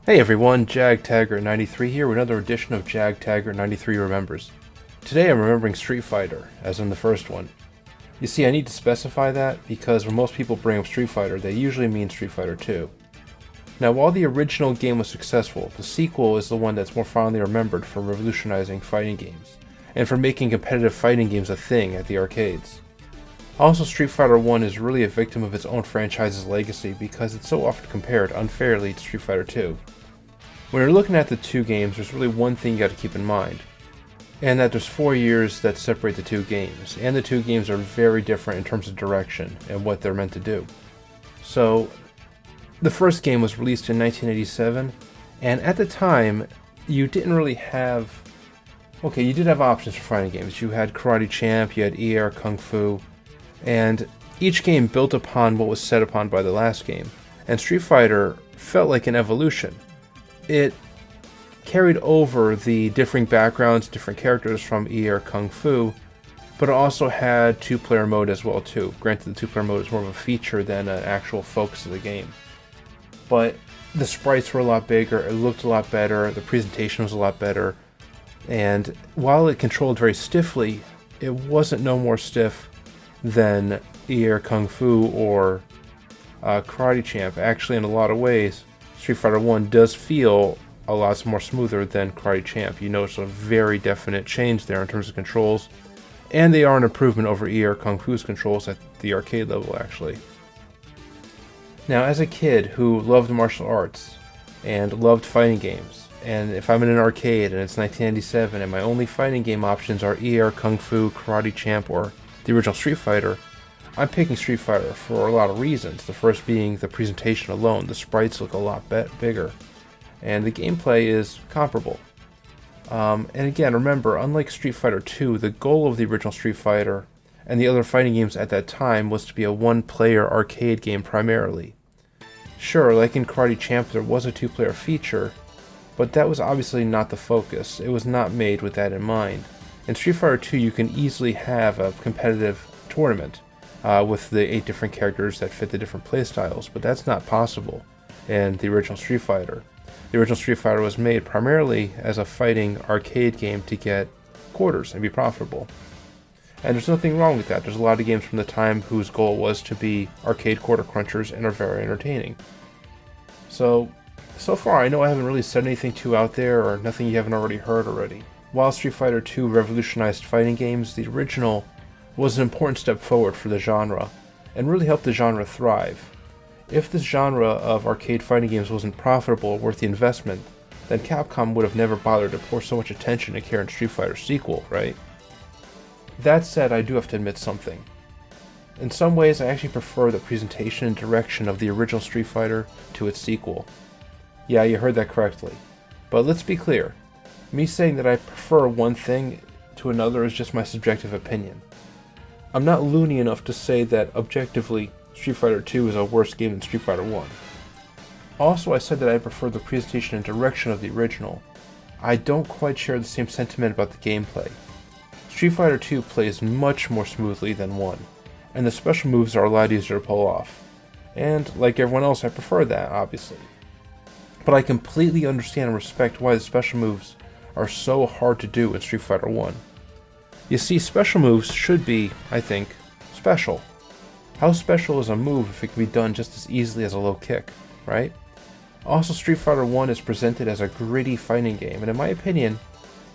Hey everyone, JagTagger93 here with another edition of JagTagger93 Remembers. Today I'm remembering Street Fighter, as in the first one. You see, I need to specify that because when most people bring up Street Fighter, they usually mean Street Fighter 2. Now, while the original game was successful, the sequel is the one that's more fondly remembered for revolutionizing fighting games, and for making competitive fighting games a thing at the arcades. Also, Street Fighter 1 is really a victim of its own franchise's legacy because it's so often compared unfairly to Street Fighter 2. When you're looking at the two games, there's really one thing you got to keep in mind, and that there's 4 years that separate the two games, and the two games are very different in terms of direction and what they're meant to do. So, the first game was released in 1987, and at the time, you didn't really have... Okay, you did have options for fighting games. You had Karate Champ, you had ER Kung Fu, and each game built upon what was set upon by the last game, and Street Fighter felt like an evolution. It carried over the differing backgrounds, different characters from ER Kung Fu, but it also had two-player mode as well too. Granted, the two-player mode is more of a feature than an actual focus of the game. But the sprites were a lot bigger, it looked a lot better, the presentation was a lot better, and while it controlled very stiffly, it wasn't no more stiff than ER Kung Fu or Karate Champ. Actually, in a lot of ways, Street Fighter 1 does feel a lot more smoother than Karate Champ. You notice a very definite change there in terms of controls, and they are an improvement over ER Kung Fu's controls at the arcade level, actually. Now, as a kid who loved martial arts and loved fighting games, and if I'm in an arcade and it's 1997 and my only fighting game options are ER Kung Fu, Karate Champ, or the original Street Fighter, I'm picking Street Fighter for a lot of reasons. The first being the presentation alone. The sprites look a lot bigger, and the gameplay is comparable. And again, remember, unlike Street Fighter 2, the goal of the original Street Fighter and the other fighting games at that time was to be a one-player arcade game primarily. Sure, like in Karate Champ, there was a two-player feature, but that was obviously not the focus. It was not made with that in mind. In Street Fighter 2, you can easily have a competitive tournament with the 8 different characters that fit the different playstyles, but that's not possible in the original Street Fighter. The original Street Fighter was made primarily as a fighting arcade game to get quarters and be profitable. And there's nothing wrong with that. There's a lot of games from the time whose goal was to be arcade quarter crunchers and are very entertaining. So far I know I haven't really said anything too out there or nothing you haven't already heard already. While Street Fighter 2 revolutionized fighting games, the original was an important step forward for the genre, and really helped the genre thrive. If this genre of arcade fighting games wasn't profitable or worth the investment, then Capcom would have never bothered to pour so much attention and care in Street Fighter's sequel, right? That said, I do have to admit something. In some ways, I actually prefer the presentation and direction of the original Street Fighter to its sequel. Yeah, you heard that correctly. But let's be clear. Me saying that I prefer one thing to another is just my subjective opinion. I'm not loony enough to say that objectively Street Fighter 2 is a worse game than Street Fighter 1. Also, I said that I prefer the presentation and direction of the original. I don't quite share the same sentiment about the gameplay. Street Fighter 2 plays much more smoothly than 1, and the special moves are a lot easier to pull off. And, like everyone else, I prefer that, obviously. But I completely understand and respect why the special moves are so hard to do in Street Fighter 1. You see, special moves should be, I think, special. How special is a move if it can be done just as easily as a low kick, right? Also, Street Fighter 1 is presented as a gritty fighting game, and in my opinion,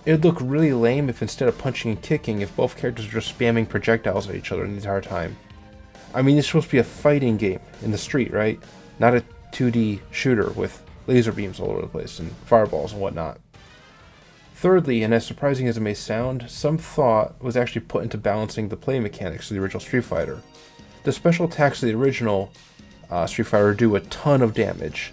it would look really lame if instead of punching and kicking, if both characters were just spamming projectiles at each other the entire time. I mean, it's supposed to be a fighting game in the street, right? Not a 2D shooter with laser beams all over the place and fireballs and whatnot. Thirdly, and as surprising as it may sound, some thought was actually put into balancing the play mechanics of the original Street Fighter. The special attacks of the original Street Fighter do a ton of damage,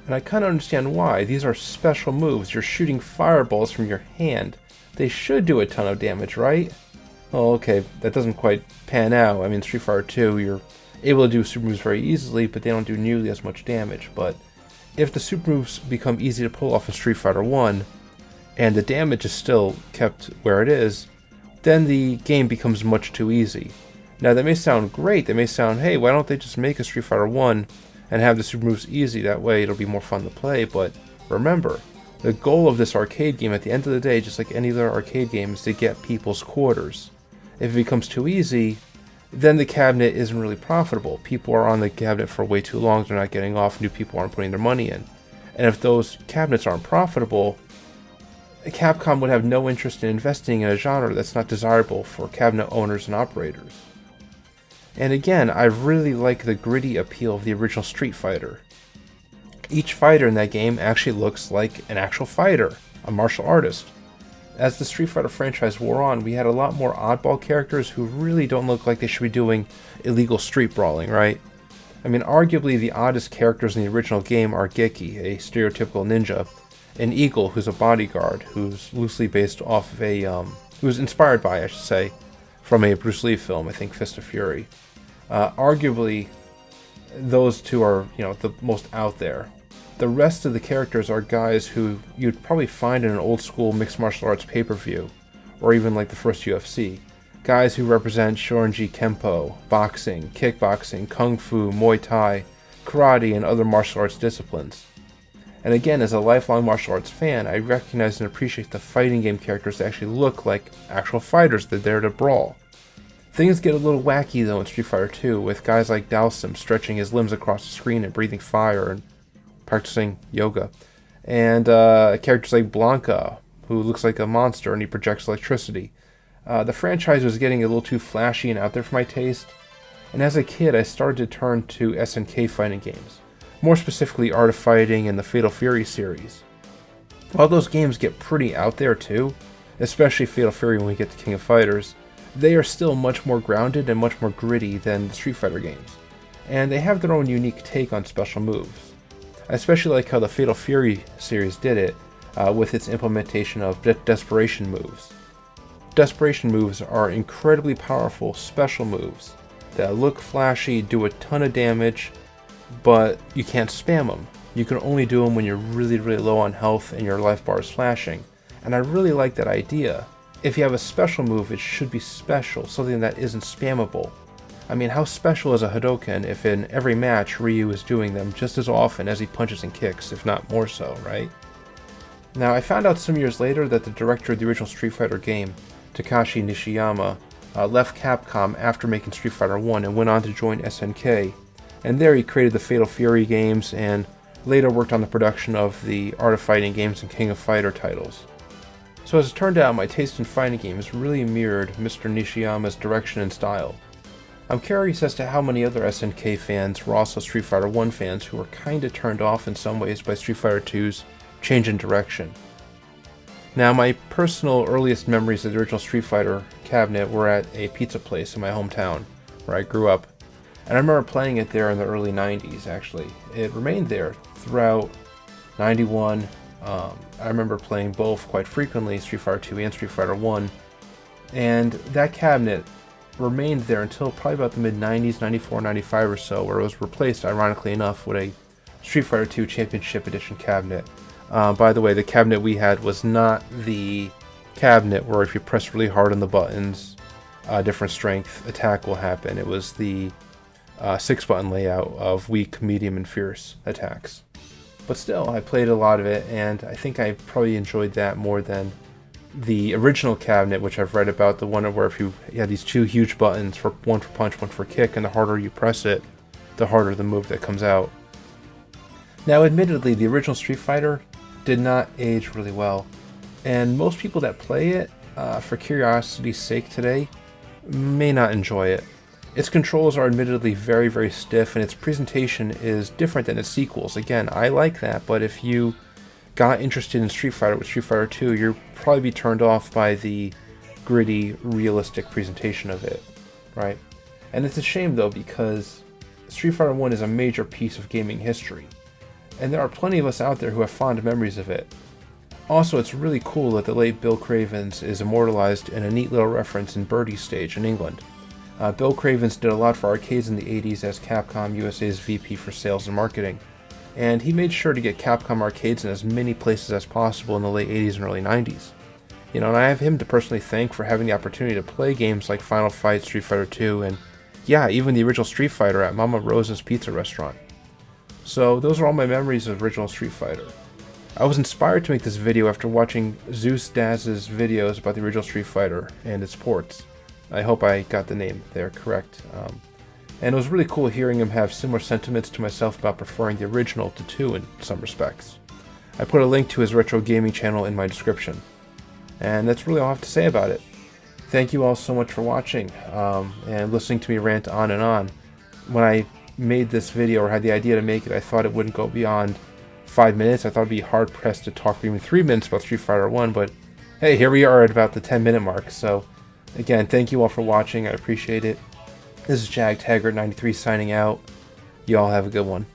and I kind of understand why. These are special moves. You're shooting fireballs from your hand. They should do a ton of damage, right? Oh, okay, that doesn't quite pan out. I mean, Street Fighter 2, you're able to do super moves very easily, but they don't do nearly as much damage. But if the super moves become easy to pull off in Street Fighter 1, and the damage is still kept where it is, then the game becomes much too easy. Now that may sound great, that may sound, hey, why don't they just make a Street Fighter 1 and have the super moves easy. That way it'll be more fun to play. But remember, the goal of this arcade game at the end of the day, just like any other arcade game, is to get people's quarters. If it becomes too easy, then the cabinet isn't really profitable. People are on the cabinet for way too long, they're not getting off, new people aren't putting their money in. And if those cabinets aren't profitable, Capcom would have no interest in investing in a genre that's not desirable for cabinet owners and operators. And again, I really like the gritty appeal of the original Street Fighter. Each fighter in that game actually looks like an actual fighter, a martial artist. As the Street Fighter franchise wore on, we had a lot more oddball characters who really don't look like they should be doing illegal street brawling, right? I mean, arguably the oddest characters in the original game are Geki, a stereotypical ninja, and Eagle, who's a bodyguard, who's loosely based off of who's inspired by, I should say, from a Bruce Lee film, I think Fist of Fury. Arguably, those two are, the most out there. The rest of the characters are guys who you'd probably find in an old school mixed martial arts pay-per-view, or even like the first UFC. Guys who represent Shorinji Kempo, boxing, kickboxing, kung fu, Muay Thai, karate, and other martial arts disciplines. And again, as a lifelong martial arts fan, I recognize and appreciate the fighting game characters that actually look like actual fighters that are there to brawl. Things get a little wacky though in Street Fighter 2, with guys like Dalsim stretching his limbs across the screen and breathing fire and practicing yoga. And characters like Blanca, who looks like a monster and he projects electricity. The franchise was getting a little too flashy and out there for my taste, and as a kid I started to turn to SNK fighting games, more specifically Art of Fighting and the Fatal Fury series. While those games get pretty out there too, especially Fatal Fury when we get to King of Fighters, they are still much more grounded and much more gritty than the Street Fighter games, and they have their own unique take on special moves. I especially like how the Fatal Fury series did it with its implementation of desperation moves. Desperation moves are incredibly powerful special moves that look flashy, do a ton of damage, but you can't spam them. You can only do them when you're really, really low on health and your life bar is flashing. And I really like that idea. If you have a special move, it should be special, something that isn't spammable. I mean, how special is a Hadoken if in every match Ryu is doing them just as often as he punches and kicks, if not more so, right? Now, I found out some years later that the director of the original Street Fighter game, Takashi Nishiyama, left Capcom after making Street Fighter 1 and went on to join SNK, and there he created the Fatal Fury games and later worked on the production of the Art of Fighting games and King of Fighter titles. So as it turned out, my taste in fighting games really mirrored Mr. Nishiyama's direction and style. I'm curious as to how many other SNK fans were also Street Fighter 1 fans who were kinda turned off in some ways by Street Fighter 2's change in direction. Now, my personal earliest memories of the original Street Fighter cabinet were at a pizza place in my hometown, where I grew up. And I remember playing it there in the early 90s, actually. It remained there throughout 91. I remember playing both quite frequently, Street Fighter 2 and Street Fighter 1. And that cabinet remained there until probably about the mid-90s, 94, 95 or so, where it was replaced, ironically enough, with a Street Fighter 2 Championship Edition cabinet. By the way, the cabinet we had was not the cabinet where if you press really hard on the buttons, different strength attack will happen. It was the 6-button layout of weak, medium, and fierce attacks. But still, I played a lot of it, and I think I probably enjoyed that more than the original cabinet, which I've read about, the one where if you had these two huge buttons, one for punch, one for kick, and the harder you press it, the harder the move that comes out. Now, admittedly, the original Street Fighter did not age really well, and most people that play it, for curiosity's sake today, may not enjoy it. Its controls are admittedly very, very stiff, and its presentation is different than its sequels. Again, I like that, but if you got interested in Street Fighter with Street Fighter 2, you'll probably be turned off by the gritty, realistic presentation of it, right? And it's a shame, though, because Street Fighter 1 is a major piece of gaming history, and there are plenty of us out there who have fond memories of it. Also, it's really cool that the late Bill Cravens is immortalized in a neat little reference in Birdie's stage in England. Bill Cravens did a lot for arcades in the 80s as Capcom USA's VP for sales and marketing, and he made sure to get Capcom arcades in as many places as possible in the late 80s and early 90s. And I have him to personally thank for having the opportunity to play games like Final Fight, Street Fighter 2, and yeah, even the original Street Fighter at Mama Rosa's Pizza Restaurant. So those are all my memories of original Street Fighter. I was inspired to make this video after watching Zeusdaz's videos about the original Street Fighter and its ports. I hope I got the name there correct. And it was really cool hearing him have similar sentiments to myself about preferring the original to 2 in some respects. I put a link to his retro gaming channel in my description. And that's really all I have to say about it. Thank you all so much for watching and listening to me rant on and on. When I made this video or had the idea to make it, I thought it wouldn't go beyond 5 minutes. I thought it'd be hard pressed to talk for even 3 minutes about Street Fighter 1, but hey, here we are at about the 10-minute mark. So again, thank you all for watching. I appreciate it. This is JagTaggart93 signing out. You all have a good one.